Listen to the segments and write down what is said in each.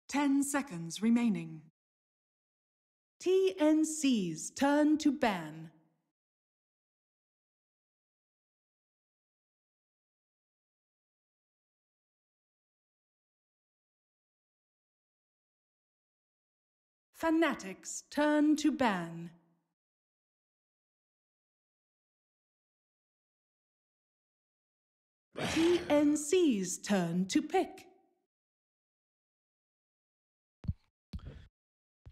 10 seconds remaining. TNC's turn to ban. Fnatic's turn to ban. TNC's turn to pick.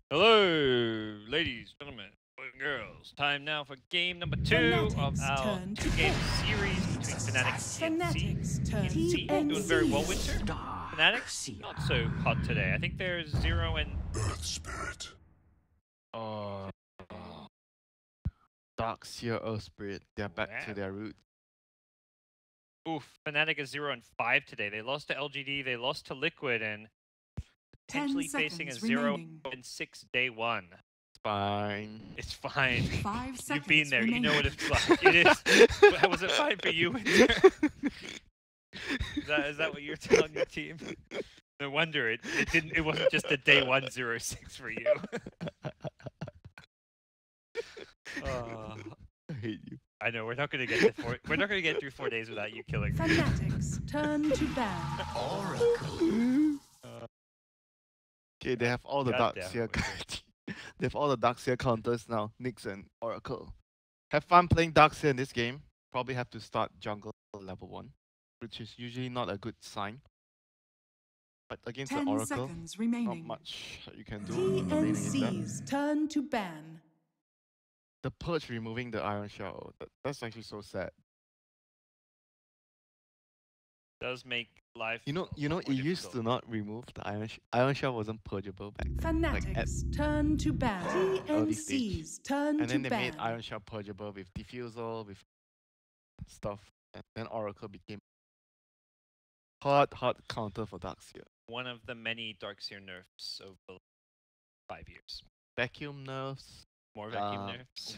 Hello, ladies, gentlemen, boys and girls. Time now for game number 2 of Fnatic's our turn to two-game pick. series between Fnatic and TNC. Fnatic's turn. TNC doing very well, Winter. Dark Fnatic not so hot today. I think they're 0 and Earth Spirit. Dark Seer Earth Spirit. They're back Wow. to their roots. oof. Fnatic is 0 and 5 today. They lost to LGD, they lost to Liquid, and 10 potentially facing a seconds 0 remaining. and 6 day 1. It's fine. It's fine. 5 seconds You've been there. remaining. You know what it's like. It is. But was it fine for you, Winter? Is that what you're telling your team? No wonder it didn't. It wasn't just a day 106 for you. I hate you. I know we're not going to get to we're not going to get through 4 days without you killing me. Fnatic's turn to ban. Okay, they have all the God Dark damn Seer. it, They have all the Dark Seer counters now. Nyx and Oracle. Have fun playing Dark Seer in this game. Probably have to start jungle level 1, which is usually not a good sign. But against the 10 Oracle, seconds not remaining. much you can do. laning against that. TNC's turn to ban. The Purge removing the Iron Shell. That's actually so sad. Does make life. You know, more it used to difficult. not remove the Iron Shell wasn't purgeable back then. Like at Fnatic's turn to ban. early stage. TNC's turn And to then they ban. made Iron Shell purgeable with Diffusal, with stuff. And then Oracle became hard counter for Darkseer. One of the many Darkseer nerfs over the 5 years. Vacuum nerfs. More vacuum Uh, nerfs.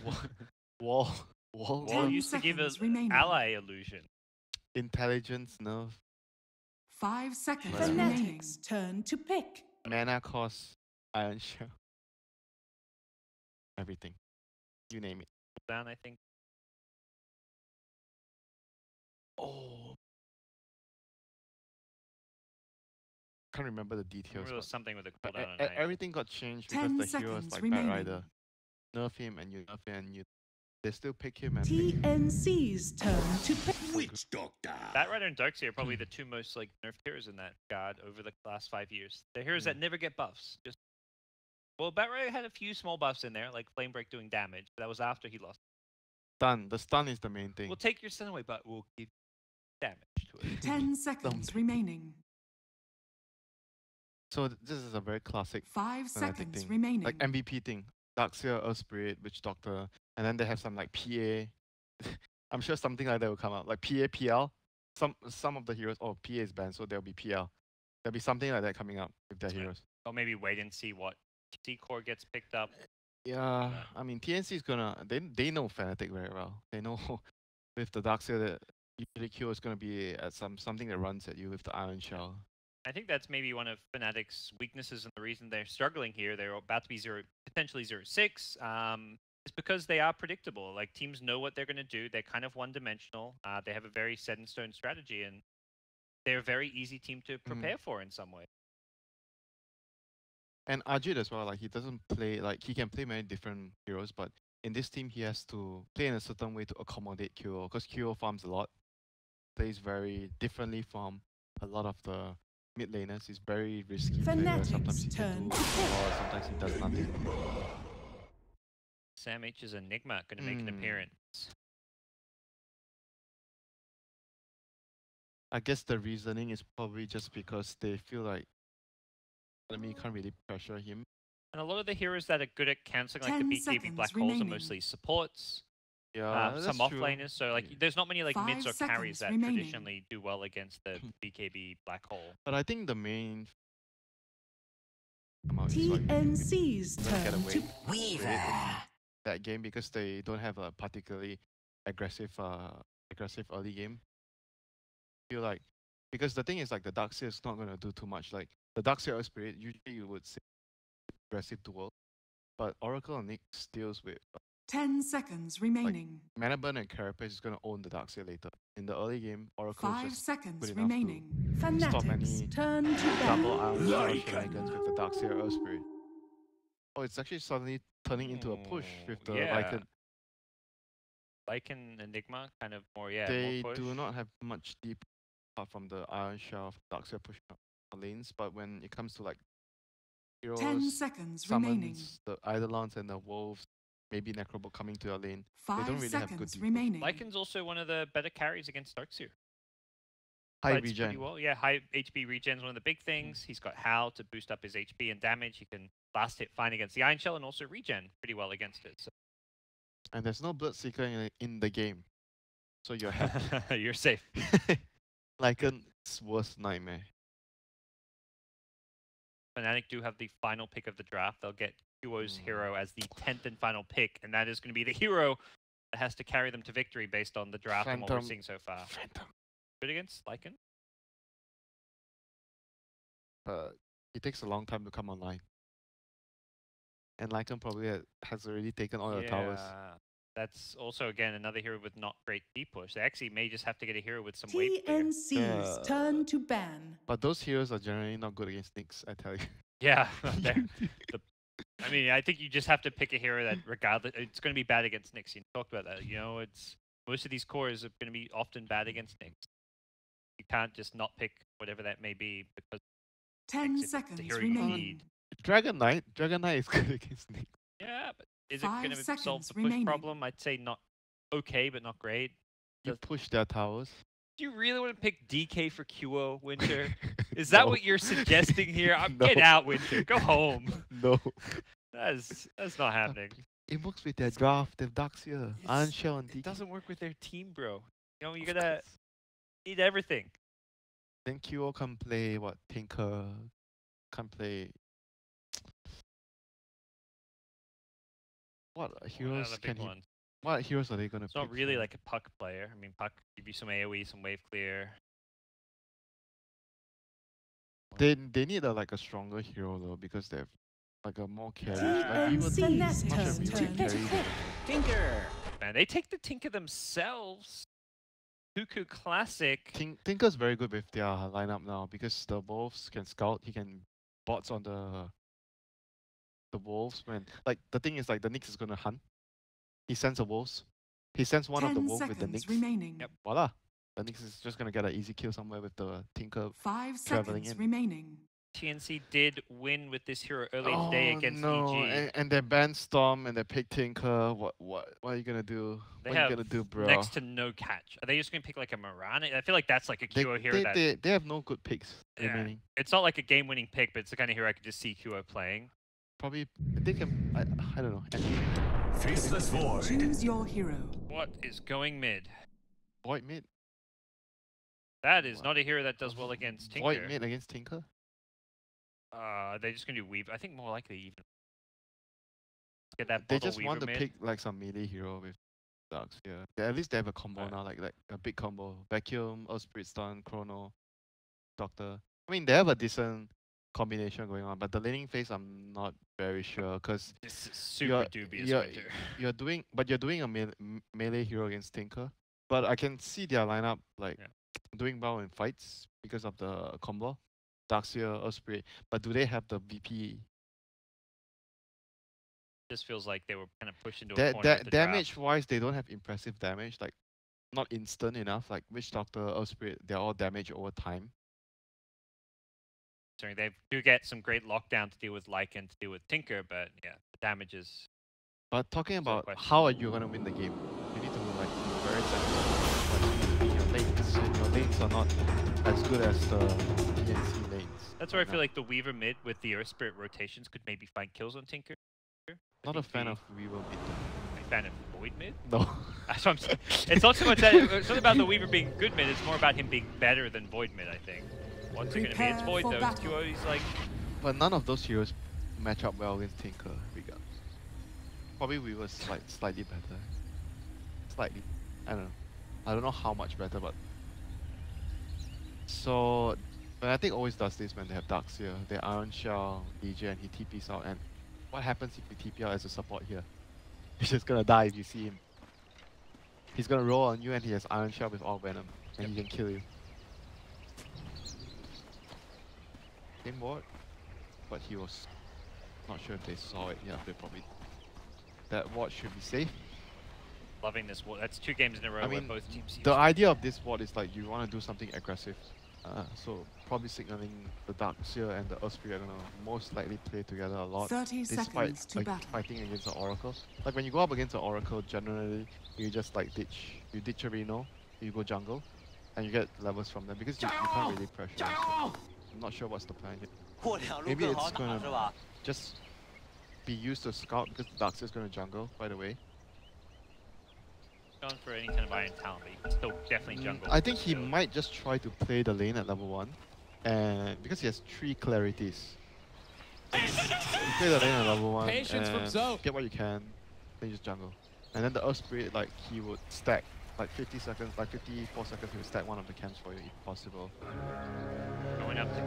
Wall Wall 10 used to give an seconds remaining. ally illusion. intelligence nerf. 5 seconds Right. remaining. Fnatic's turn to pick. Mana cost, Iron Shell. Everything. You name it. Down, I think. Oh. Can't remember the details. There was but something with a But cooldown on it. everything got changed 10 because the heroes seconds like remaining. Batrider nerf him and you nerf him and you they still pick him and pick him. TNC's turn to pick. Witch Doctor. Batrider and Darkseer are probably the two most like nerfed heroes in that god over the last 5 years. They're heroes that never get buffs. Just well, Batrider had a few small buffs in there, like Flame Break doing damage. But that was after he lost. Stun. The stun is the main thing. We'll take your stun away, but we'll give damage to it. 10 seconds remaining. So this is a very classic 5 Fnatic seconds thing. remaining. Like MVP thing. Darkseer, Earth Spirit, Witch Doctor, and then they have some like PA. I'm sure something like that will come out. Like PA, PL. Some of the heroes, oh PA is banned, so there'll be PL. There'll be something like that coming up with their Yeah. heroes. Or maybe wait and see what TNC core gets picked up. Yeah, I mean TNC is gonna they know Fnatic very well. They know with the Darkseer that usually Q is gonna be at something that runs at you with the Iron Shell. I think that's maybe one of Fnatic's weaknesses and the reason they're struggling here. They're about to be potentially 0-6. It's because they are predictable. Like teams know what they're going to do. They're kind of one-dimensional. They have a very set-in-stone strategy, and they're a very easy team to prepare for in some way. And Ajit as well, like he doesn't play like he can play many different heroes, but in this team he has to play in a certain way to accommodate QO because QO farms a lot, plays very differently from a lot of the mid laners. He's very risky player. Sometimes he can do more, sometimes he does nothing. Sam H's Enigma going to make an appearance. I guess the reasoning is probably just because they feel like enemy can't really pressure him. And a lot of the heroes that are good at cancelling like the 10 BKB seconds black holes are remaining. mostly supports. Yeah, Some that's true. offlaners, so like there's not many like 5 mids or carries seconds that remaining. traditionally do well against the BKB black hole. But I think the main come out is like TNC's don't get turn away to with it in that game because they don't have a particularly aggressive early game. Feel like because the thing is like the Darkseer is not gonna do too much. Like the Darkseer Spirit, usually you would say aggressive duel, but Oracle and Nyx deals with 10 seconds remaining. Mana Burn and Carapace is going to own the Darkseer later. In the early game, Oracle is 5 just seconds good enough remaining. to stop Fnatic's any turn to double ban. Iron Shell shenanigans with the Darkseer Spirit. Oh, it's actually suddenly turning into a push with the Lycan. Lycan Enigma, kind of more, They more push. do not have much deep apart from the Iron Shell of Darkseer pushing up lanes, but when it comes to like 10 heroes, seconds remaining. summons, the Eidolons and the Wolves, maybe Necrobot coming to your lane, 5 don't really have good seconds deep push. remaining. Lycan's also one of the better carries against Darkseer. High Fights pretty regen. well. Yeah, high HP regen's one of the big things. He's got Howl to boost up his HP and damage. He can last hit fine against the Iron Shell and also regen pretty well against it. So. And there's no Bloodseeker in the game. So you're happy. You're safe. Lycan's worst nightmare. Fnatic do have the final pick of the draft. They'll get Duo's hero as the 10th and final pick, and that is going to be the hero that has to carry them to victory based on the draft and what we're seeing so far. Phantom. Good against Lycan? It takes a long time to come online. And Lycan probably has already taken all the towers. That's also, again, another hero with not great deep push. They actually may just have to get a hero with some wave clear. TNC's turn to ban. But those heroes are generally not good against Nyx, I tell you. Yeah, I mean, I think you just have to pick a hero that, regardless, it's going to be bad against Nyx. You talked about that. You know, it's most of these cores are going to be often bad against Nyx. You can't just not pick whatever that may be because 10 Nyx is seconds the hero you remaining. need. Dragon Knight is good against Nyx. Yeah, but is it 5 going to solve seconds the push remaining. problem? I'd say not okay, but not great. You push their towers. Do you really want to pick DK for QO, Winter? Is that what you're suggesting here? Get out, Winter. Go home. No. That's not happening. It works with their draft, their Darkseer, Iron Shell, and DK. It doesn't work with their team, bro. You know, you gotta need everything. Then QO can play what? Tinker. Can play. What heroes can he? What heroes are they gonna It's pick? not really from? like a Puck player. I mean, Puck give you some AoE, some wave clear. They need like a stronger hero though because they have like a more carry. Like TNC's even much turn of to even carry. pick. Tinker. Man, they take the Tinker themselves. Cuckoo Classic. Tinker's very good with their lineup now because the Wolves can scout. He can bots on the Wolves when like the thing is like the Nyx is gonna hunt. He sends the Wolves. He sends one of the 10 Wolves with the seconds Nyx. remaining. Yep. Voila. The Nyx is just gonna get an easy kill somewhere with the Tinker 5 traveling seconds in. remaining. TNC did win with this hero early today against EG. And they ban Storm and they pick Tinker. What are you gonna do? They what are have you gonna do, bro? next to no catch. Are they just gonna pick like a Mirana? I feel like that's like a QO hero that they have no good picks Yeah. remaining. it's not like a game-winning pick, but it's the kind of hero I could just see QO playing. Probably they can. I don't know. Faceless Void. Choose your hero. What is going mid? Void mid. That is not a hero that does well against Tinker. Void mid against Tinker. They're just gonna do Weaver. I think more likely even get that. They bottle just Weaver want to mid. pick like some melee hero with Darks. Yeah. At least they have a combo now, like a big combo. Vacuum, Earth Spirit Stun, Chrono, Doctor. I mean, they have a decent combination going on, but the laning phase I'm not very sure because This is super dubious. Winter. you're doing a melee hero against Tinker. But I can see their lineup like doing well in fights because of the combo. Darkseer, Earth Spirit. But do they have the VP? Just feels like they were kind of pushed into a corner. At the Damage draft. wise, they don't have impressive damage. Like not instant enough. Like Witch Doctor, Earth Spirit, they're all damage over time. Sorry, they do get some great lockdown to deal with Lycan, to deal with Tinker, but yeah, the damage is. But talking Still a about question. how are you gonna win the game, you need to like be very sensitive. Like your lanes, your lanes are not as good as the TNC lanes. That's where I right feel now. like the Weaver mid with the Earth Spirit rotations could maybe find kills on Tinker. Not a fan of Weaver mid. A fan of Void mid? No. That's what I'm saying. It's not so much that it's not about the Weaver being good mid, it's more about him being better than Void mid, I think. What's it gonna be? It's Prepare Void for though. It's battle. QO, he's like But none of those heroes match up well against Tinker, regardless. Probably Weaver's slightly better. Slightly. I don't know. I don't know how much better, but so Fnatic always does this when they have Darks here. They Iron Shell, DJ, and he TPs out. And what happens if you TP out as a support here? He's just gonna die if you see him. He's gonna roll on you and he has Iron Shell with all Venom. And he can kill you. Same ward. But he was not sure if they saw it. Yeah, they probably... That ward should be safe. Loving this ward. That's 2 games in a row I where mean, both teams. the idea of this ward is like you want to do something aggressive. So probably signaling the Darkseer and the Earthspirit are gonna most likely play together a lot. 30 despite seconds to battle. fighting against the Oracle. Like when you go up against the Oracle, generally you just like ditch. You ditch a Reno, you go jungle, and you get levels from them because you can't really pressure. So I'm not sure what's the plan here. Maybe it's gonna just be used to scout because the Darkseer is gonna jungle right away. Going for any kind of Iron Talent, but he can still definitely jungle. I think he might just try to play the lane at level 1, and because he has 3 clarities. You play the lane at level 1 and get what you can, then you just jungle. And then the Earth Spirit, like he would stack like 50 seconds, like 54 seconds, he would stack one of the camps for you if possible. Going up to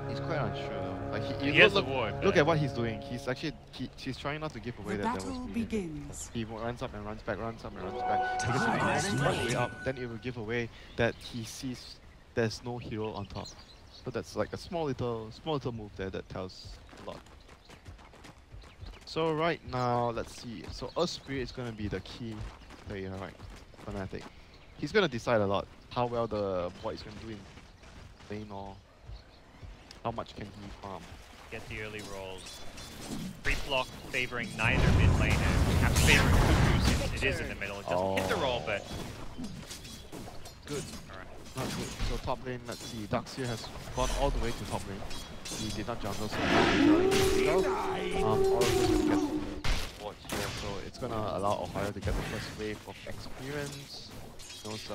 He's quite unsure though. Like he has the ward. Look at what he's doing. He's actually he's trying not to give away The that battle Devil's begins. He runs up and runs back, runs up and runs back. Because if he runs way up, then it will give away that he sees there's no hero on top. So that's like a small little move there that tells a lot. So right now, let's see. So Earth Spirit is gonna be the key player, right? Fnatic. He's gonna decide a lot how well the boy is gonna do in lane or how much can he farm. Get the early rolls. Free block favoring neither mid laner. Have favoring Cuckoo since it is in the middle. It doesn't hit the roll, but good. Alright. Not good. So top lane, let's see. Darkseer has gone all the way to top lane. He did not jungle, so he's Oracle's gonna get the ward here, so it's gonna allow Ohio to get the first wave of experience. Those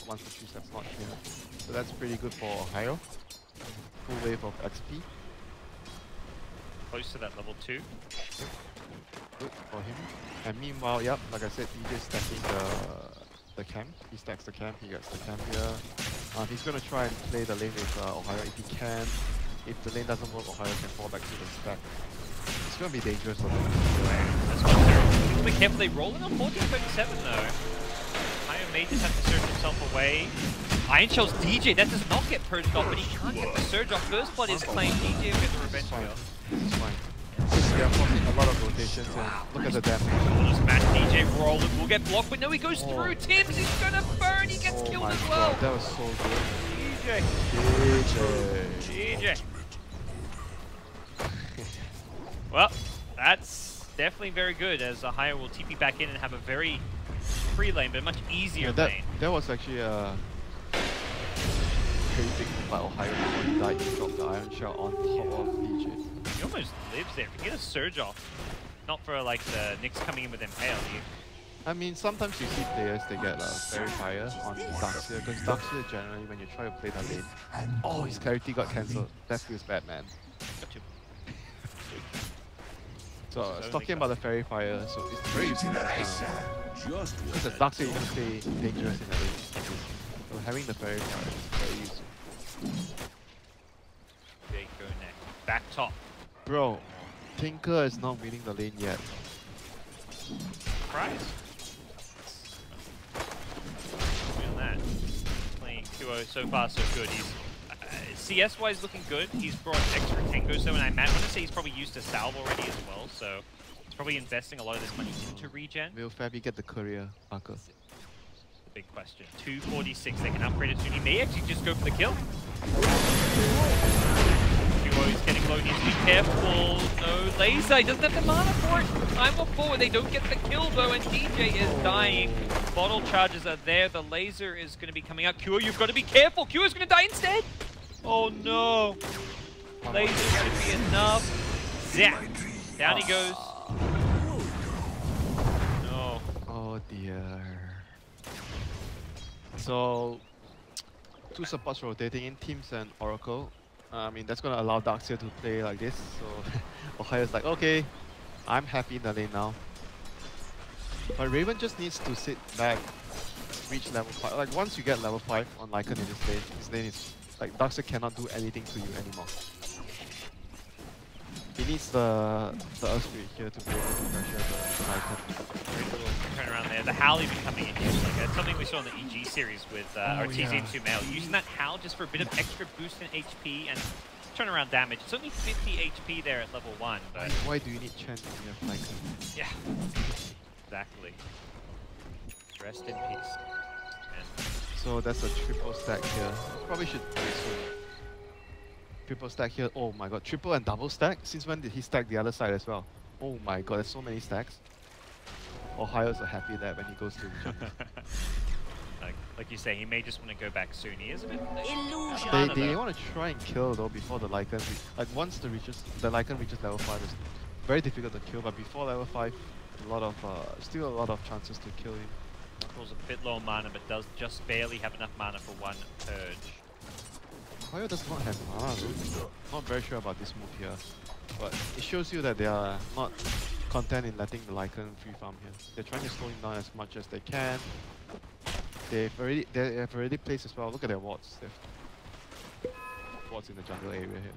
1 to 3 steps not here. So that's pretty good for Ohio. Full wave of XP. Close to that level 2. Good for him. And meanwhile, yep, like I said, DJ's stacking the camp. He stacks the camp, he gets the camp here. He's gonna try and play the lane with Ohio if he can. If the lane doesn't work, Ohio can fall back to the stack. It's gonna be dangerous for them. That's what they're... Be careful, they roll in on 1437 though. Ohio may just have to surge himself away. Iron Shell's DJ, that does not get purged off, but he can't get the surge off. First blood is claimed, DJ will get the revenge kill. It's fine. They are forcing a lot of rotations and look at the damage. Just match DJ rolling, will get blocked, but no, he goes through. Tim's is gonna burn, he gets killed my as well. God, that was so good. DJ. Well, that's definitely very good as Ohio will TP back in and have a very free lane, but a much easier lane. That was actually a very big move by Ohio before he died. He dropped the Iron Shell on top of DJ. He almost lives there. If you get a surge off, not for like the Nyx coming in with Impale. I mean, sometimes you see players, they get Fairy Fire on Darkseer, because Darkseer generally, when you try to play that lane, oh, his clarity got cancelled. That feels bad, man. So, I was talking about the Fairy Fire, so it's very useful. Because as Darkseer, you can stay dangerous in the lane. So having the Fairy Fire is very useful. Jake go next. Back top. Bro, Tinker is not winning the lane yet. Surprise. On that. Playing 2-0 so far so good. He's CS wise looking good. He's brought extra tangos though, and I want to say he's probably used a salve already as well, so he's probably investing a lot of this money into regen. Will Fabi get the courier, Parker? The big question. 246, they can upgrade it soon. He may actually just go for the kill. He's getting low, he needs to be careful. No laser, he doesn't have the mana for it. Time up forward, they don't get the kill though, and DJ is dying. Bottle charges are there, the laser is going to be coming out. Cure, you've got to be careful. Cure is going to die instead. Oh no. Laser should be enough. Zap. Down he goes. No. Oh dear. So, 2 supports rotating in Teams and Oracle. I mean, that's going to allow Darkseer to play like this. So, Ohio's like, okay, I'm happy in the lane now. But Raven just needs to sit back, reach level 5. Like, once you get level 5 on Lycan in this lane is Like Darkseid cannot do anything to you anymore. He needs the Earth Spirit here to be able to pressure the Lycan. Very little turn around there. The Howl even coming in here. Like, that's something we saw in the EG series with our TZ2 male. Using that Howl just for a bit of extra boost in HP and turnaround damage. It's only 50 HP there at level 1, but... Why do you need Chen when you have Lycan? Yeah, exactly. Rest in peace. And So that's a triple stack here. Probably should play soon. Triple stack here. Oh my god, triple and double stack? Since when did he stack the other side as well? Oh my god, there's so many stacks. Ohio's a happy lad when he goes to the jungle. like you say, he may just want to go back soon. He is a bit illusion. They want to try and kill though before the Lycan. Like once the Lycan reaches level 5, it's very difficult to kill. But before level 5, still a lot of chances to kill him. Knuckles a bit low on mana, but does just barely have enough mana for one purge. Ohio does not have mana though. Not very sure about this move here. But it shows you that they are not content in letting the Lycan free farm here. They're trying to slow him down as much as they can. They have already placed as well. Look at their wards. They have wards in the jungle area here.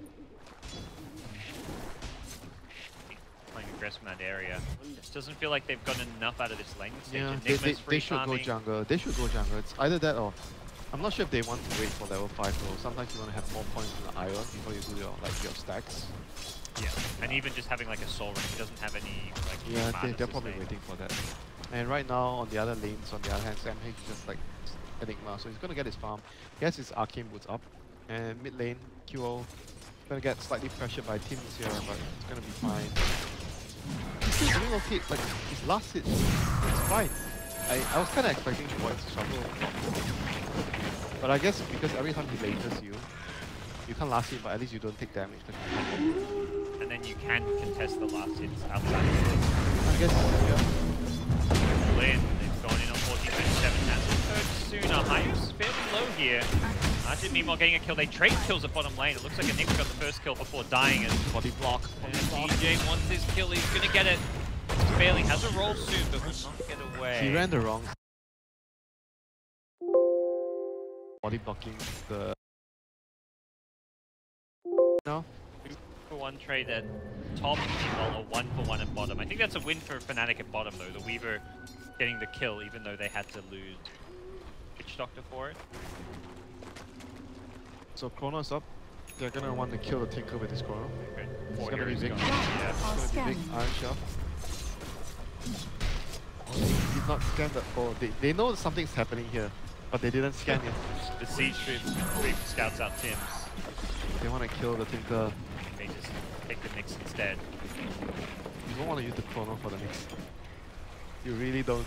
Playing aggressive in that area. Just doesn't feel like they've gotten enough out of this lane stage. Yeah, Enigma's they free should go farming. jungle. They should go jungle. It's either that or I'm not sure if they want to wait for level 5 though. Sometimes you want to have more points in the iron before you do your stacks. Yeah, and even just having like a soul ring, he doesn't have any like. Yeah, mana they're probably sustain. waiting for that. And right now on the other lanes, on the other hand, MH is just like Enigma, so he's gonna get his farm. He has his arcane boots up, and mid lane QO gonna get slightly pressured by teams here, but it's gonna be fine. He's still doing okay. Like his last hit, it's fine. I was kind of expecting Void to struggle a lot more. But I guess because every time he lasers you, you can't last hit, but at least you don't take damage. And then you can contest the last hits outside of this. I guess, yeah. Lynn, they've gone in on 14-7, has a third soon. Ohio's fairly low here. Arjun meanwhile getting a kill. They trade kills at bottom lane. It looks like Enigma got the first kill before dying as Body block. and DJ wants his kill. He's gonna get it. Barely has a roll soon, but will not get away. He ran the wrong body blocking the no. 2-for-1 trade at top, meanwhile a 1-for-1 at bottom. I think that's a win for Fnatic at bottom though. The Weaver getting the kill even though they had to lose Witch Doctor for it. So Chrono's up. They're gonna want to kill the Tinker with this Chrono. Good. It's Four gonna be heroes big. going. Yeah. It's gonna be big Iron Shell. Oh, they did not scan the. Oh, they know something's happening here, but they didn't scan it. The Siege Reap scouts out Tims. They want to kill the Tinker. They just take the Nyx instead. You don't want to use the Chrono for the mix. You really don't.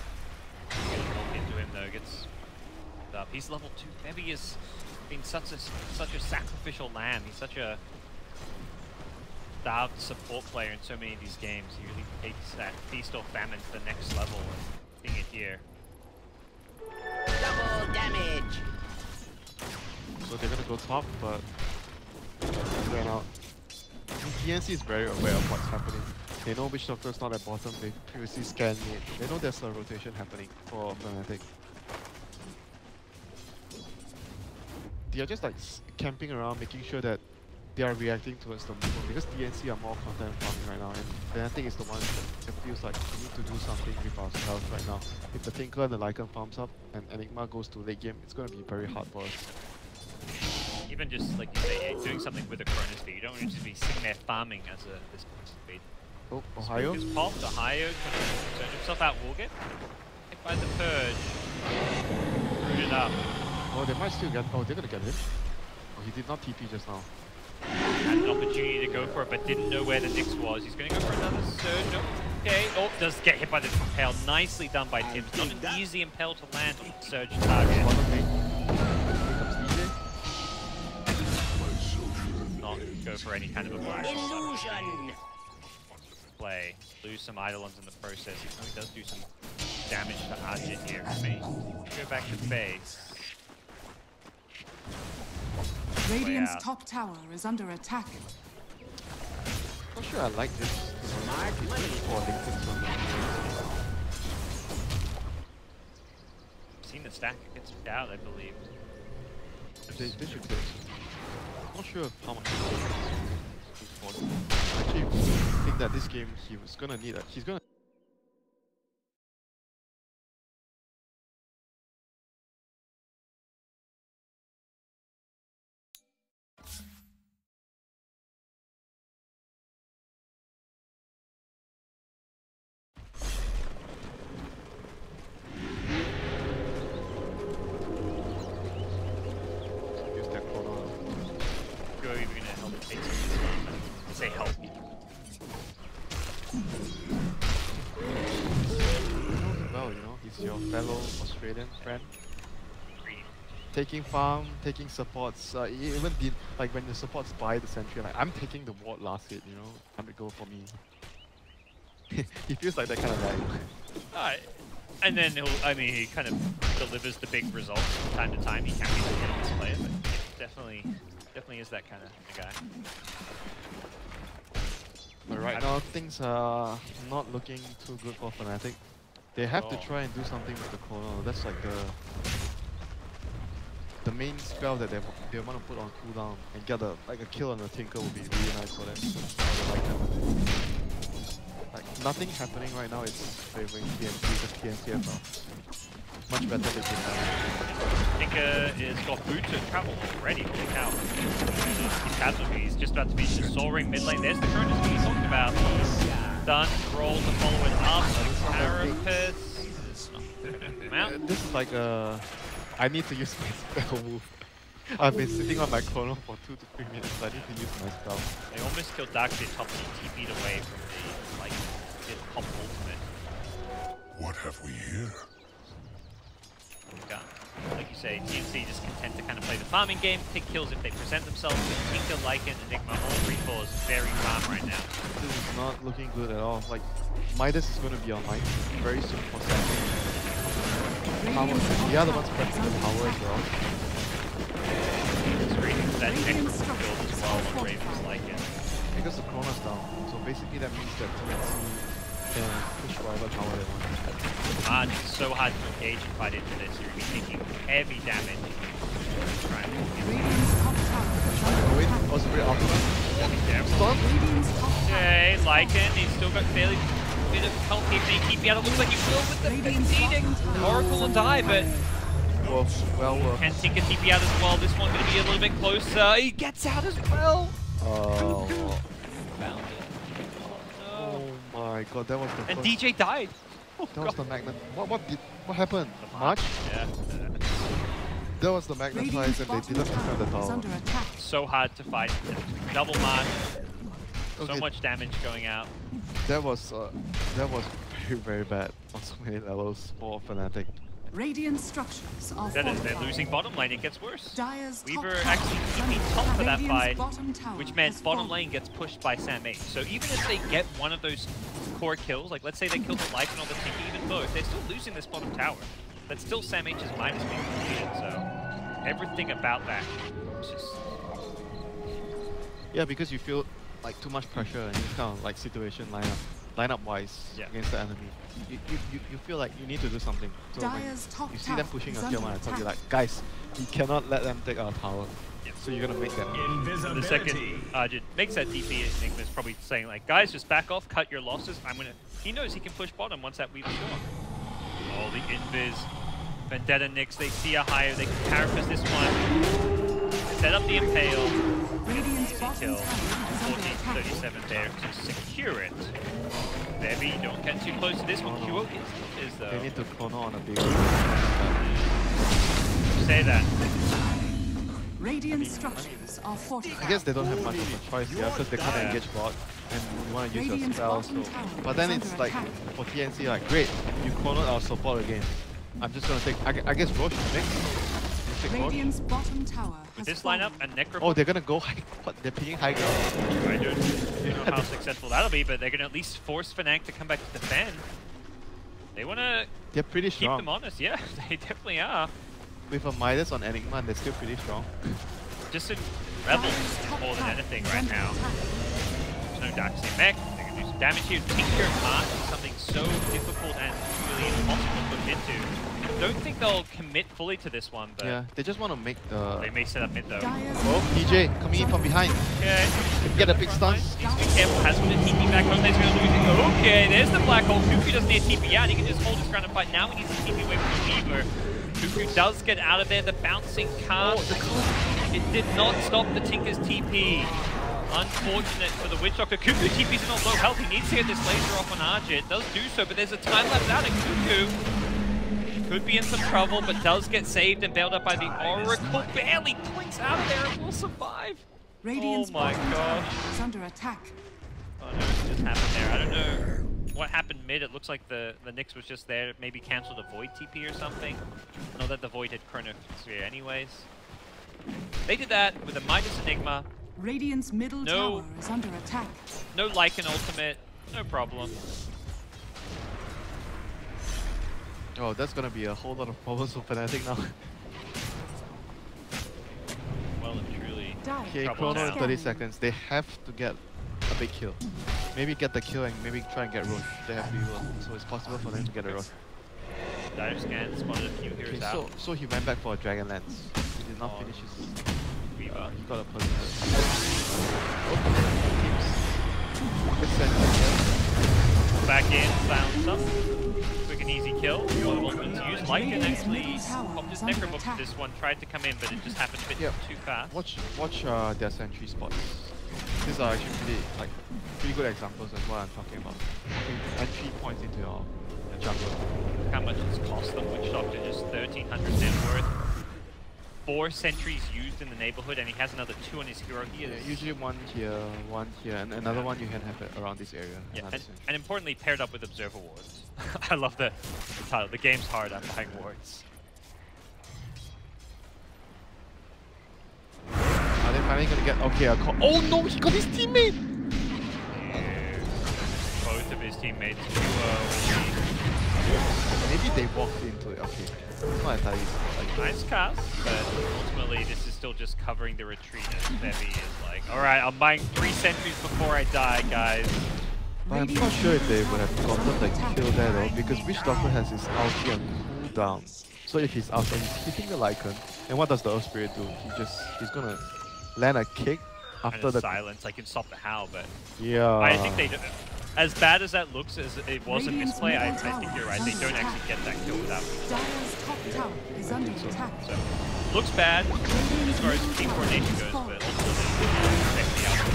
Gets rolled into him though, gets up. He's level 2. Maybe has been such a sacrificial lamb. He's such a starved support player in so many of these games. He really takes that feast or famine to the next level and seeing it here. Double damage. So they're gonna go top, but ran out. TNC is very aware of what's happening. They know which Doctor's not at bottom. They previously scanned it. They know there's a rotation happening for Fnatic. They are just like camping around, making sure that they are reacting towards the movement because TNC are more content farming right now, and Fnatic is the one that feels like we need to do something with ourselves right now. If the Tinker and the Lycan farms up and Enigma goes to late game, it's going to be very hard for us. Even just like you say, doing something with a Chrono speed. You don't want to just be sitting there farming as a this speed. Oh, Ohio? Is popped. Ohio trying to turn himself out. Will get hit by the purge. Rooted up. Oh, they might still get. Oh, they're gonna get him. Oh, he did not TP just now. Had an opportunity to go for it, but didn't know where the Nyx was. He's going to go for another surge. Okay. Oh, does get hit by the impale. Nicely done by Tim. Not an easy impale to land on the surge target. Bottom lane. Here comes DJ. Not go for any kind of a blast. Illusion. Play. Lose some Eidolons in the process. He probably does do some damage to Arjun here. May go back to base. Radiant's top tower is under attack. Not sure I like this. Smart It's money. good for Linken's on Seen the stack. It gets out, I believe. They should do it. sure how much he's forced. I actually think that this game he was gonna need he's gonna use that corner. You're even gonna help take some say help. Well, you know, he's your fellow Australian friend. Green. Taking farm, taking supports, he even did, like when the supports buy the sentry, like I'm taking the ward last hit, you know, 100 gold for me. He feels like that kind of guy. And then he kind of delivers the big results from time to time. He can't be the hit player, but definitely is that kind of guy. But right now, things are not looking too good for Fnatic. They have to try and do something with the corner. That's like the main spell that they want to put on cooldown and get a kill on the Tinker would be really nice for them. I like that. Like nothing happening right now. It's favoring TNC because TNC have much better than Tinker is got boots of travel already. Holy cow! He's just about to finish the Soul Ring mid lane. There's the current as we talked about. Done. Roll to follow it up. Carapace. This is like I need to use my spell move. I've been sitting on my chrono for 2 to 3 minutes. I need to use my spell. They almost killed Darkseid top and TP'd away from the pop ultimate. What have we here? Like you say, TNC just content to kind of play the farming game, pick kills if they present themselves. Tinker, Lycan, Enigma, all 3-4 is very calm right now. This is not looking good at all. Like, Midas is going to be online very soon for second. The other one's pressing the power as well. It's reading that Necropole build as well on Raven's Lycan. Because the chrono's down, so basically that means that TNC can push whatever tower they want. It's so hard to engage and fight into this. You're going to be taking heavy damage. Right. Wait, also very ultimate. Stun? Okay, Lycan, he's still got fairly bit of health here. Can he keep out? It looks like he will with the conceding. Oracle will die, but well worked. can Tinker TP out as well? This one's going to be a little bit closer. He gets out as well. Oh. Found it. Oh my god, that was the And first... DJ died. That was the magnet. What happened? March? Yeah. That was the magnetize and they didn't defend the tower. So hard to fight. Double march. Okay. So much damage going out. That was very, very bad on so many levels for Fnatic. Radiant structures are They're losing bottom lane, it gets worse. Weaver top actually keeping top for that fight, tower which meant has bottom fallen. lane gets pushed by Sam H. So even if they get one of those core kills, like let's say they kill the Lycan or the Tinker, even both, they're still losing this bottom tower. That's still Sam H's minus being completed, so everything about that is just... Yeah, because you feel like too much pressure in this kind of like situation lineup wise against the enemy. You feel like you need to do something. So when you see them pushing a tier 1, I tell you like, guys, you cannot let them take our tower. So you're gonna make them. The second Arjun makes that DP, Enigma's probably saying like, guys, just back off, cut your losses. He knows he can push bottom once that Weaver's gone. Oh, the invis. Vendetta Nyx, they see a higher, they can carapace this one. Set up the impale. Easy kill. 14-37 there to secure it. Bevy, don't get too close to this one. Kyo is though. They need to corner on a big Say that. Radiant structures are fortified. I guess they don't have much of a choice here because they can't engage bot and you want to use your spell. So. But then it's like for TNC, like great, you cornered our support again. I'm just gonna take. I guess Roche next. Radiant's bottom tower. With this lineup and Necropole. Oh, they're gonna go high. What? They're picking high ground. I don't know how successful that'll be, but they're gonna at least force Fnatic to come back to defend. They wanna. They're pretty keep strong. them honest. Yeah, they definitely are. With a Midas on Enigma, they're still pretty strong. Just in Rebels more than anything right now. There's no Darkseid mech. They can do some damage here. Tinker March is something so difficult and really impossible to put into. don't think they'll commit fully to this one, but Yeah, they just want to make the... they may set up mid though. Oh, PJ coming in from behind. Okay. Get a big stun. Needs to be careful. Has one to TP back. Jose's going to lose it. Okay, there's the black hole. Cuckoo doesn't need to TP out. He can just hold his ground and fight. Now he needs to TP away from the Weaver. Cuckoo does get out of there. The bouncing cast. It did not stop the Tinker's TP. Unfortunate for the Witch Doctor. Cuckoo TP's in on low health. He needs to get this laser off on Arjit. Does do so, but there's a time lapse out, and Cuckoo could be in some trouble, but does get saved and bailed up by the Oracle. Barely clinks out of there and will survive. Radiant's oh my gosh. is under attack. Oh no, what just happened there? I don't know what happened mid. It looks like the Nyx was just there, maybe cancelled a Void TP or something. Not that the Void had Chrono Sphere anyways. They did that with a Midas Enigma. Radiant's middle tower is under attack. No Lycan ultimate, no problem. Oh, that's gonna be a whole lot of problems for Fnatic now. Well and truly. Okay, trouble Chrono now. in 30 seconds. They have to get a big kill. Maybe get the kill and maybe try and get Rosh. They have Weaver, so it's possible for them to get a Rosh. Dive scan, spotted a few heroes Okay, out. so he went back for a Dragon Lance. He did not finish his... Weaver. He got a personal. Good sentence. Back in, found some. Quick and easy kill. One ultimate to use. Lycan actually popped his Necrobook for this one. Tried to come in, but it just happened a bit too fast. Watch their sentry spots. These are actually pretty good examples of what I'm talking about. Entry points into your jungle. Look how much it's cost them. Witch Doctor just 1,300 net worth. 4 sentries used in the neighborhood, and he has another 2 on his hero. He is Usually one here, and another one you can have it around this area. yeah, and importantly paired up with observer wards. I love the title. The game's hard. I'm buying wards. Are they finally gonna get a call? Oh no, he got his teammate! Both of his teammates. Maybe they walked into it. Okay, it's not entirely like Nice cast, but ultimately this is still just covering the retreat as Bevy is like, alright, I'm buying 3 sentries before I die, guys. But I'm not sure if they would have gotten the kill there though, because Witch Doctor has his ulti on cooldown. So if he's out there, he's hitting the Lycan, and what does the Earth Spirit do? He's gonna land a kick after the silence. I can stop the Howl, but yeah. I think they do. As bad as that looks, as it was a misplay, I think you're right. They don't actually get that kill without me. Dire's top tower is under attack. So, looks bad as far as team coordination goes, but ultimately they the outcome.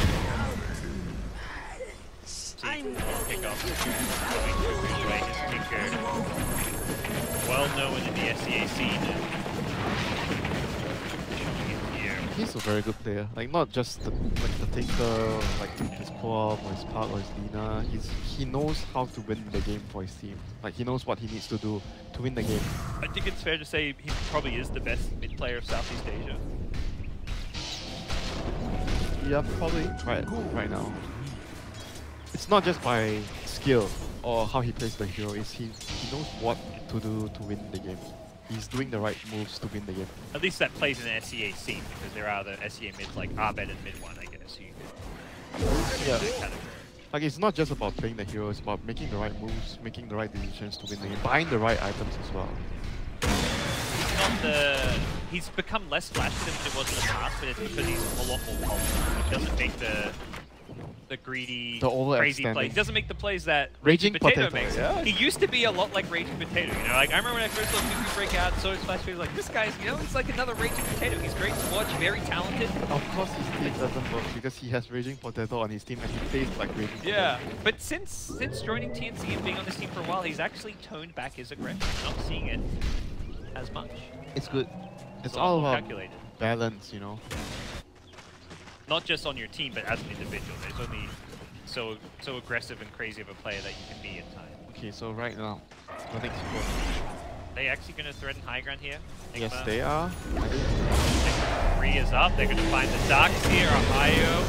See, pick up. Going his Tinker. Well known in the SEA scene. He's a very good player. Like not just the Tinker, like his co-op or his Park or his Lina. He knows how to win the game for his team. Like he knows what he needs to do to win the game. I think it's fair to say he probably is the best mid player of Southeast Asia. Yeah, probably right now. It's not just by skill or how he plays the hero. It's he knows what to do to win the game. He's doing the right moves to win the game. At least that plays in the SEA scene, because there are the SEA mids like Abed and mid 1, I guess. Yeah. Like it's not just about playing the hero, it's about making the right moves, making the right decisions to win the game, buying the right items as well. He's become less flashy than it was in the past, but it's because he's a lot more polished. He doesn't make the greedy, crazy plays. He doesn't make the plays that Raging Potato makes. Yeah. He used to be a lot like Raging Potato, you know? Like I remember when I first saw Cuckoo break out, so Splash was like, this guy's, he's like another Raging Potato. He's great to watch, very talented. Of course his team doesn't work because he has Raging Potato on his team and he plays like Raging Potato. Yeah, but since joining TNC and being on this team for a while, he's actually toned back his aggression. We're not seeing it as much. It's good. It's a lot all more about calculated. balance, you know. Not just on your team, but as an individual. There's only so aggressive and crazy of a player that you can be at times. Okay, so right now, the next one. They actually going to threaten high ground here? Yes, they are. 3 is up. They're going to find the Darks here. Ohio.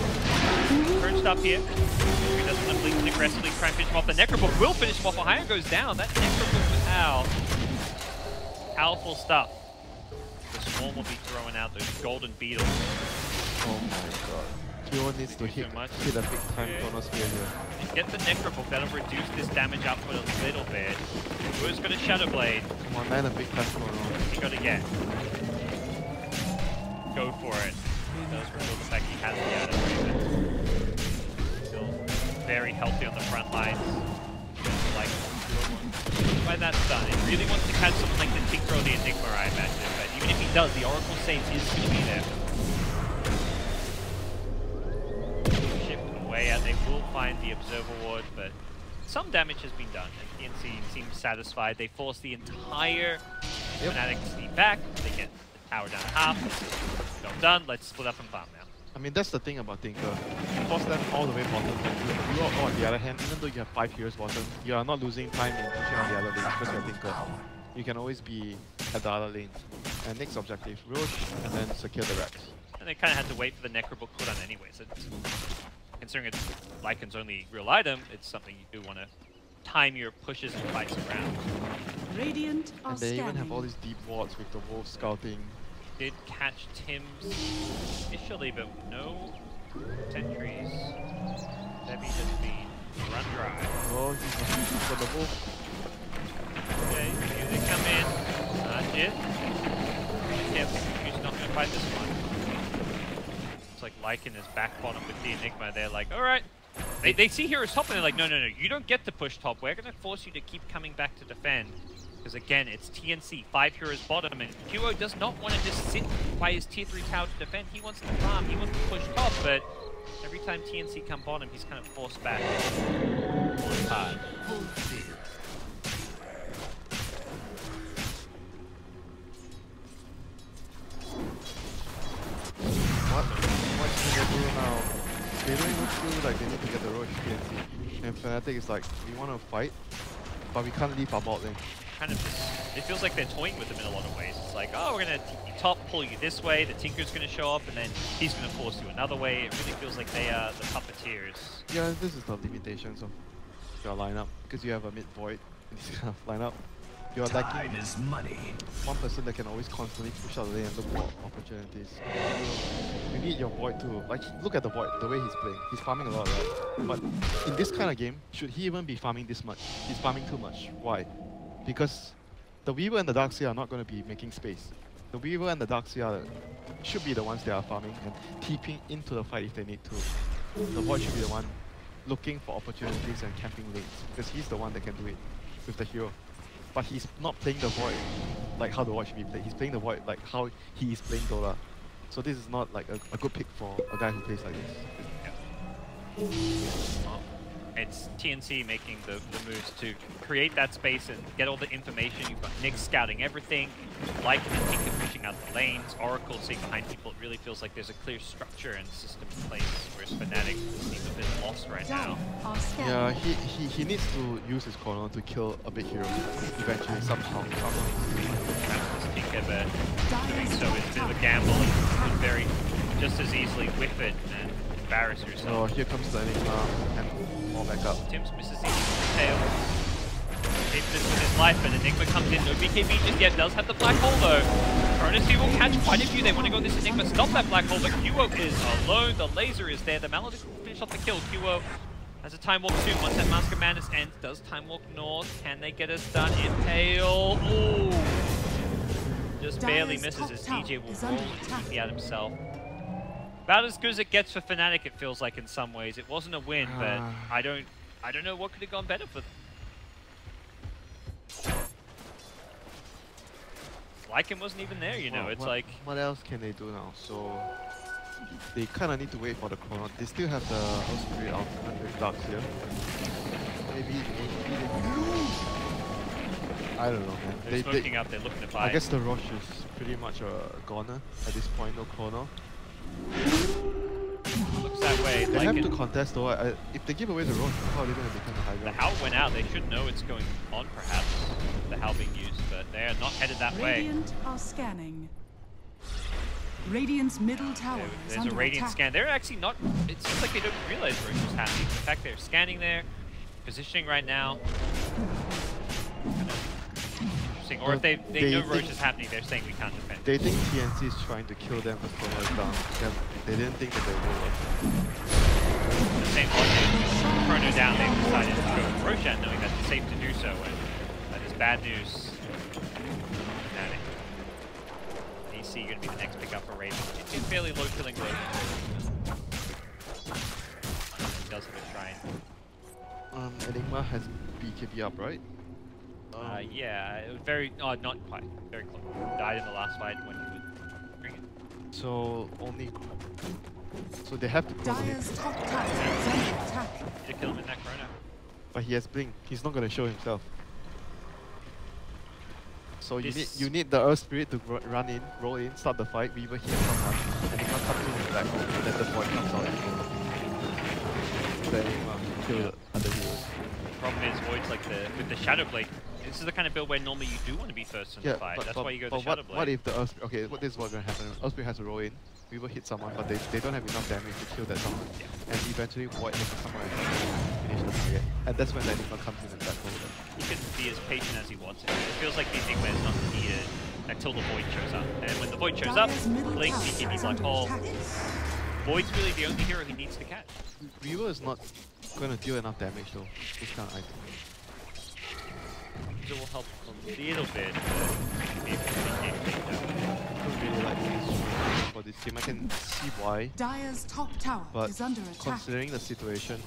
Perched up here. He doesn't want to blink aggressively try and finish him off. The Necrobook will finish him off. Ohio goes down. That Necrobook was out. Powerful stuff. The Swarm will be throwing out those golden beetles. Oh my god. Kyo needs to hit a big time chronosphere here. Get the Necrobook, that'll reduce this damage output a little bit. Who's got a Shadow Blade? Come on, land a big time chrono. You gotta get. Go for it. He does reveal the fact he has the Adam Raven. Still very healthy on the front lines. Just like by that's done. It really wants to catch someone like the Tinker or the Enigma, I imagine. But even if he does, the Oracle Save is going to be there. Shift away as they will find the Observer Ward, but some damage has been done. And TNC seems satisfied. They force the entire Fnatic team back. They get the tower down to half. Job done. Let's split up and farm now. I mean, that's the thing about Tinker. You force them all the way bottom. You are, on the other hand, even though you have 5 heroes bottom, you are not losing time in pushing on the other lane because you're Tinker. You can always be at the other lane. And next objective, Roche, and then secure the racks. And they kind of had to wait for the Necrobook cooldown anyway, so considering it's Lycan's only real item, it's something you do want to time your pushes and fights around. Radiant are And they scanning. even have all these deep wards with the wolf scouting. Did catch Tim's initially, but no sentries. Debbie just been run dry. Oh, he's got the wolf. Okay, here they come in. Jit. Yeah, he's not going to fight this one. It's like Lycan is back bottom with the Enigma. They're like, alright. They see heroes top and they're like, no, you don't get to push top. We're going to force you to keep coming back to defend. Because again, it's TNC, 5 heroes bottom, and QO does not want to just sit by his tier 3 tower to defend. He wants to farm, he wants to push top, but every time TNC come bottom, he's kind of forced back. It's hard. What can they do now? They don't even feel like they need to get the Roche TNC. And Fnatic is like, we want to fight, but we can't leave our bot lane. Kind of just, it feels like they're toying with him in a lot of ways. It's like, oh, we're going to top pull you this way, the Tinker's going to show up, and then he's going to force you another way. It really feels like they are the puppeteers. Yeah, this is the limitations of your lineup, because you have a mid void in this kind of lineup. You're lacking one person that can always constantly push out the lane and look for opportunities. You need your void too. Like, look at the void, the way he's playing. He's farming a lot, right? But in this kind of game, should he even be farming this much? He's farming too much. Why? Because the Weaver and the Darkseer are not going to be making space. The Weaver and the Darkseer should be the ones that are farming and TPing into the fight if they need to. The Void should be the one looking for opportunities and camping lanes, because he's the one that can do it with the hero. But he's not playing the Void like how the Void should be played. He's playing the Void like how he is playing Dota. So this is not like a good pick for a guy who plays like this. It's TNC making the moves to create that space and get all the information. You've got Nick scouting everything, Lycan and Tinker pushing out the lanes, Oracle sitting behind people. It really feels like there's a clear structure and system in place, whereas Fnatic seems a bit lost right now. Yeah, he needs to use his chrono to kill a big hero eventually, somehow. Perhaps this Tinker, but so it's a bit of a gamble and very just as easily whiff it and embarrass yourself. Oh, here comes the Enigma and more back up. Tim's misses the tail. Keeps this with his life, but Enigma comes in. No BKB just yet. Does have the black hole though. Chronosphere will catch quite a few. They want to go this Enigma, stop that black hole, but QO is alone. The laser is there. The Maledict will finish off the kill. QO has a Time Walk soon. Once that Mask of Madness ends, does Time Walk north. Can they get us done? Impale. Ooh. Just barely misses as DJ will roll and TP out himself. About as good as it gets for Fnatic, it feels like in some ways. It wasn't a win, but I don't know what could have gone better for them. Lycan wasn't even there, you know. It's like, what else can they do now? So they kind of need to wait for the chrono. They still have the House Spirit Ultimate with Darkseer. Maybe I don't know, man. they're smoking up. They're looking to fight. I guess the Roche is pretty much a goner at this point. No chrono. Looks that way. They Lycan, have to contest though. If they give away the Roche, how are they going to become the high the ground? Howl went out. They should know it's going on, perhaps. The Howl being used, but they are not headed that way. Radiant are scanning. Radiant's middle tower is There's under a Radiant attack. scan. They're actually not. It seems like they don't realize Roche is happening. In fact, they're scanning there, positioning right now. forcing, or if they know Roach is happening, they're saying we can't defend. They think TNC is trying to kill them as Chrono is down. They didn't think that they would. The same logic, Chrono down, they've decided to go with Roshan, knowing that it's safe to do so, and that is bad news. Fnatic. AC going to be the next pickup for Raven. It's a fairly low killing load. He does have a shrine. Enigma has BKB up, right? Yeah, it was very, not quite, very close. Died in the last fight when he would bring it. So they have to Dire's top tower is under attack. Need to kill him in that chrono. but he has blink. He's not gonna show himself. So you need the Earth Spirit to run in, roll in, start the fight, Weaver hit someone, Enigma comes in with black hole, and then the void comes out and then Enigma kill the other heroes. Problem is, Void's like with the Shadow Blade. This is the kind of build where normally you do want to be first in the fight. That's why you go the Shadow Blade. What if the Earth Spirit, okay, this is what's gonna happen. Earth Spirit has to roll in, Weaver hit someone, but they don't have enough damage to kill that someone. Yeah. And eventually Void has to come out and finish the target. And that's when the Enigma comes in and black hole them. He can be as patient as he wants it. It feels like the Enigma is not needed until the Void shows up. And when the Void shows up, Blink, BKB, Black Hole, Void's really the only hero he needs to catch. Weaver is not gonna deal enough damage though, this kind of item. It will help a little bit. Maybe I don't really like this for this game. I can see why, Dire's top tower but is under attack. considering the situation,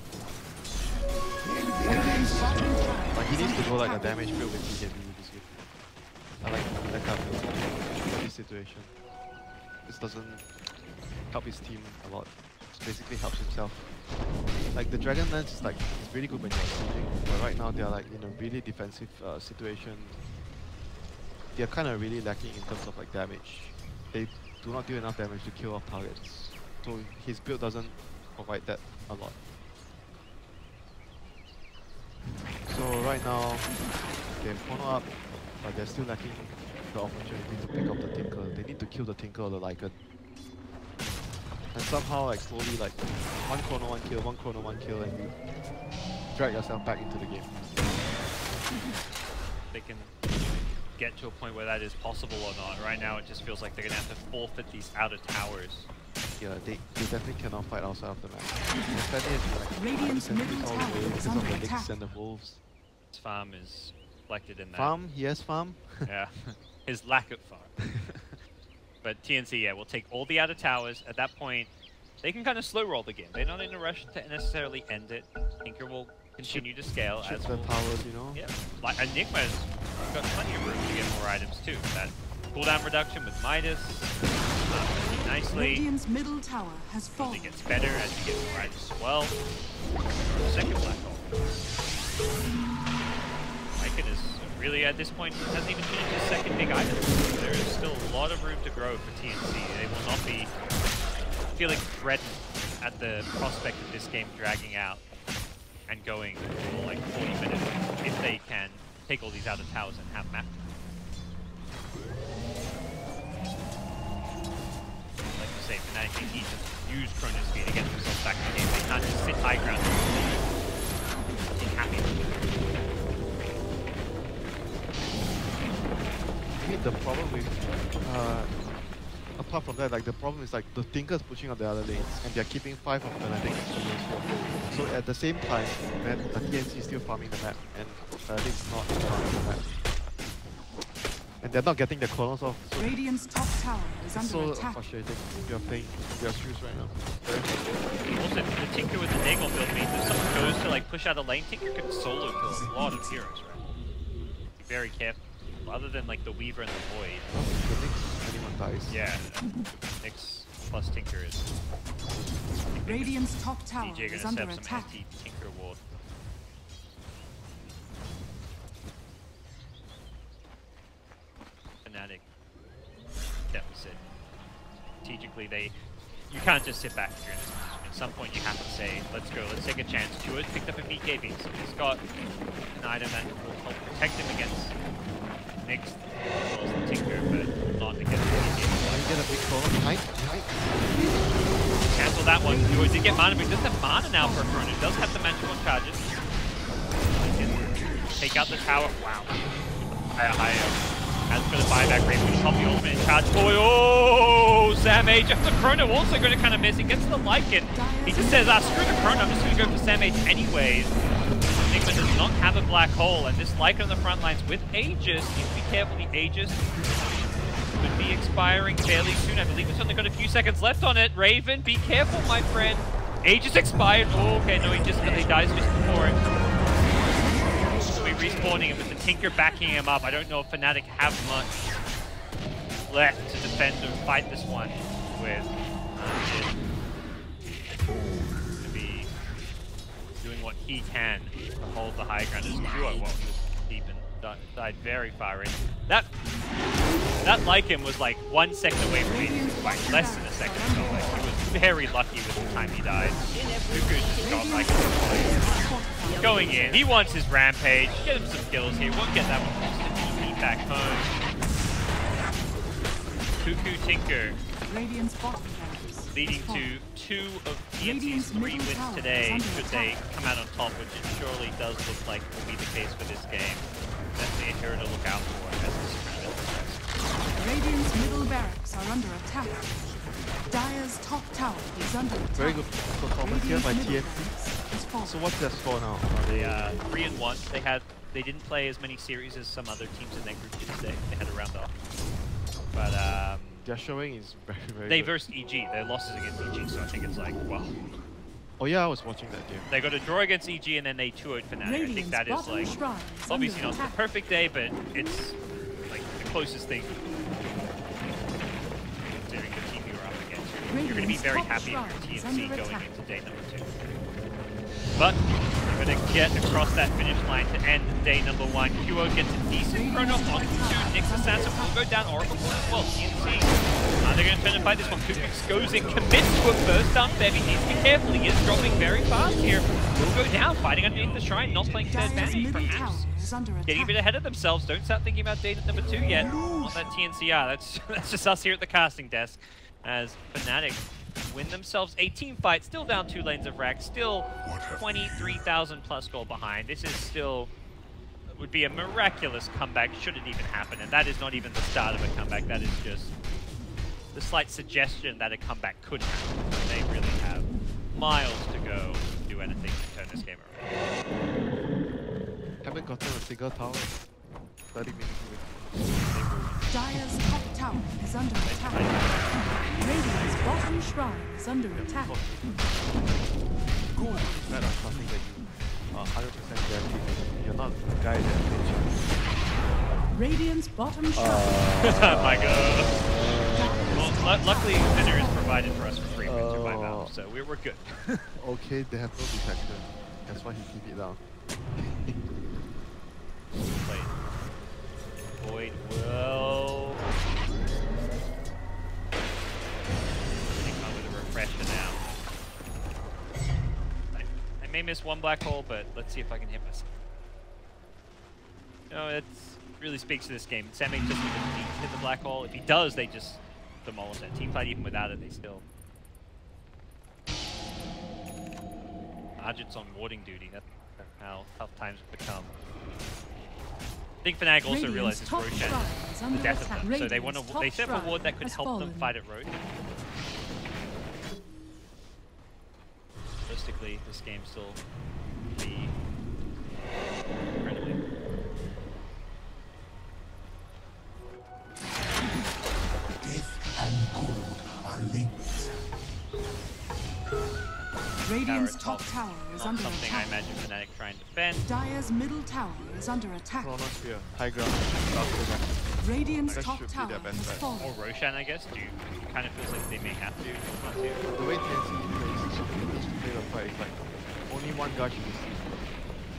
Radiant's bottom tower like he is needs to under go like a attack. damage build with BKB in this game. I like that kind of build for this situation. This doesn't help his team a lot. It basically helps himself. Like the Dragon Lance is like it's really good when you're sieging, but right now they're like in a really defensive situation. They're kind of really lacking in terms of like damage. They do not do enough damage to kill off targets, so his build doesn't provide that a lot. So right now they have Chrono up, but they're still lacking the opportunity to pick up the Tinker. They need to kill the Tinker or the Lycan. And somehow like slowly like one chrono, one kill, and you drag yourself back into the game. They can get to a point where that is possible or not. Right now it just feels like they're gonna have to forfeit these outer towers. Yeah, they definitely cannot fight outside of the map. And Fnatic is like Radiant's defensive middle all the tower way is because of under the attack. Licks and the Wolves. His farm is reflected in that. Farm, yes farm. Yeah, his lack of farm. But TNC, yeah, will take all the outer towers. At that point, they can kind of slow roll the game. They're not in a rush to necessarily end it. Tinker will continue to scale Chip as the will... towers, you know. Yeah, like Enigma's got plenty of room to get more items too. That cooldown reduction with Midas, nicely. Radiant's middle tower has Only fallen. gets better as you get more items as well. Second black hole. Lycan is really at this point hasn't even finished his second big item. There is still a lot of room to grow for TNC. They will not be feeling threatened at the prospect of this game dragging out and going for like 40 minutes if they can take all these outer towers and have map. Like you say, Fnatic, they need to use Chrono's speed to get themselves back in the game. They can't just sit high ground and be happy. I mean the problem with apart from that, like the problem is like the Tinker's pushing up the other lanes and they're keeping 5 of Fnatic's heroes. So at the same time, the TNC is still farming the map and Fnatic's not farming the map. And they're not getting the chronos off. So Radiant's top tower is it's under so attack. frustrating if you're playing their shoes right now. Very frustrating. Also, the Tinker with the Nagel build means if someone goes to like push out a lane, Tinker can solo kill a lot of heroes, right? Be very careful. Other than like the Weaver and the Void. Oh, the next anyone dies. Yeah, Nyx plus Tinker is... Radiant's top tower DJ is gonna under set up some attack. anti-Tinker ward. Fnatic deficit. Strategically, you can't just sit back if you're in this position. At some point you have to say, let's go, let's take a chance. Chua's picked up a BKB, so he's got an item that will help protect him against Nyx as well as the Tinker, but not against the BKB. You get a big chrono behind. Cancel that one. He did get mana, but he doesn't have mana now for a Chrono. He does have the magical charges. He can take out the tower. Wow. Higher. Has got a buyback rate, going to pop the ultimate in charge forward. Oh, Sam H. The Chrono also going to kind of miss. He gets the Lycan. He just says, screw the Chrono, I'm just going to go for Sam H anyways. Enigma does not have a black hole, and this Lycan on the front lines with Aegis. Need to be careful, the Aegis could be expiring fairly soon. I believe it's only got a few seconds left on it. Raven, be careful, my friend. Aegis expired. Oh, okay, no, he dies just before it. So we're respawning him with the Tinker backing him up. I don't know if Fnatic have much left to defend or fight this one with. To be doing what he can to hold the high ground. As Duo was deep and died very far in. That Lycan was like 1 second away from being like less than a second. So like he was very lucky with the time he died. Cuckoo just got like going in. He wants his rampage. Get him some kills here. Won't get that one. Just back home. Cuckoo Tinker leading to 2 of TNC's 3 wins today. Should they come out on top, which it surely does look like will be the case for this game. Definitely a hero to look out for as this tournament progresses. Radiant's middle barracks are under attack. Dire's top tower is under attack. Very good performance here by TNC. So what's their score now? They 3-1. They didn't play as many series as some other teams in their group did today. They had a round off. But their showing is very, very they good. versed EG. Their losses against EG, so I think it's like, wow. Oh yeah, I was watching that game. They got a draw against EG and then they 2-0'd Fnatic. I think that is like, obviously not the perfect day, but it's like the closest thing considering the team you were up against. You're going to be very happy with your TNC going into day number 2. But they're going to get across that finish line to end day number 1. QO gets a decent chrono on 2. Nyx Assassin will go down. Oracle as well. TNC. They're going to turn and fight this one. Kukux goes in, commits to a first down. Bevy needs to be careful. He is dropping very fast here. Will go down, fighting underneath the shrine, not playing to their advantage. Perhaps getting a bit ahead of themselves. Don't start thinking about day number 2 yet. On that TNCR. That's just us here at the casting desk. As Fnatic win themselves a team fight, still down 2 lanes of rack, still 23,000 plus goal behind. This is still, would be a miraculous comeback should it even happen, and that is not even the start of a comeback, that is just the slight suggestion that a comeback could happen. They really have miles to go to do anything to turn this game around. Haven't gotten a single tower. 30 minutes away. Dire's top tower is under attack. Radiant's bottom shrine is under attack. Cool. That is something that you are 100% guaranteed. You're not the guy that pitches. Radiant's bottom shrine. Oh my god. Well, luckily dinner is provided for us for free winter by Valve, so we're good. Okay, they have no detection. That's why he keep it down. Void will come with a refresher now. I may miss one black hole, but let's see if I can hit myself. No, it really speaks to this game. Sammy just needs to hit the black hole. If he does, they just demolish that teamfight. Even without it, they still. Argent's on warding duty. That's how tough times have become. I think Fnatic also realizes Roshan is the death of them, so they want to. They set up a ward that could help them fight at Road. Realistically, this game still be incredibly. Death and gold are linked. Radiant's top tower is not under something attack. I imagine Fnatic trying to defend. Dire's middle tower is under attack. Chronosphere, high ground, Radiant's that top should be tower their best has bet. fallen. Or Roshan, I guess. Kind of feels like they may have to. Want to. The way TNC plays to play the fight is like only one guy should be seen,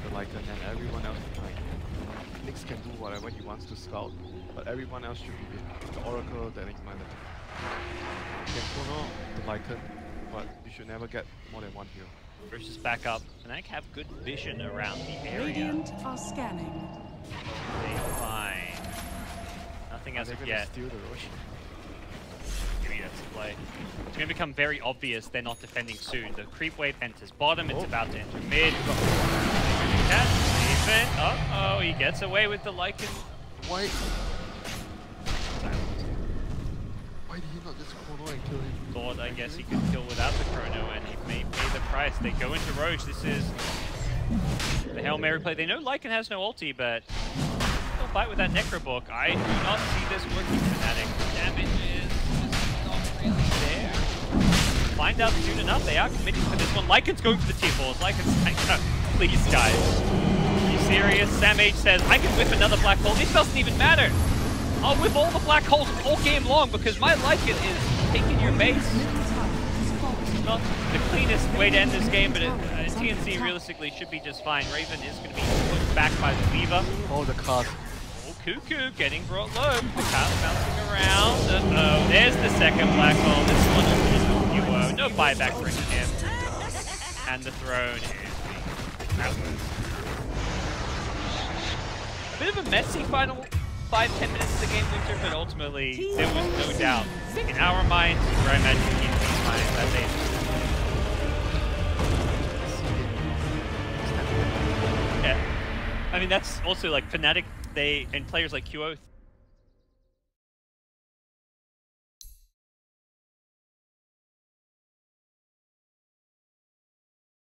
the Lycan, and everyone else behind. Nyx can do whatever he wants to scout, but everyone else should be behind. The Oracle, the Enigma, the you can chrono the Lycan, but you should never get more than one hero. Versus back up. Fnatic have good vision around the area. Radiant are scanning. They find nothing as They're of gonna yet. steal the Roshan. Maybe that's the play. It's going to become very obvious they're not defending soon. The creep wave enters bottom. It's about to enter mid. Uh-oh, he gets away with the Lycan. Why? not just chrono and kill him? Thought, I guess, he could kill without the chrono, and he may pay the price. They go into Roche. This is the Hail Mary play. They know Lycan has no ulti, but they'll fight with that Necro Book. I do not see this working, Fnatic. Damage is just not really there. Find out soon enough. They are committing to this one. Lycan's going for the tier 4s. Lycan's like, no, please, guys. Are you serious? Sam H says, I can whip another black hole. This doesn't even matter. I'll whip all the black holes all game long because my Lycan is taking your base. Not the cleanest way to end this game, but TNC realistically should be just fine. Raven is going to be pushed back by the Weaver. Oh, the cast. Oh, Cuckoo getting brought low. The cast bouncing around. Uh-oh, there's the second black hole. This one is just a duo. No buyback for him. And the throne is being outlet. A bit of a messy final 5-10 minutes of the game, Winter, but ultimately there was no doubt in our minds, or I imagine in TNC's minds, that they. Yeah, I mean that's also like Fnatic. And players like QO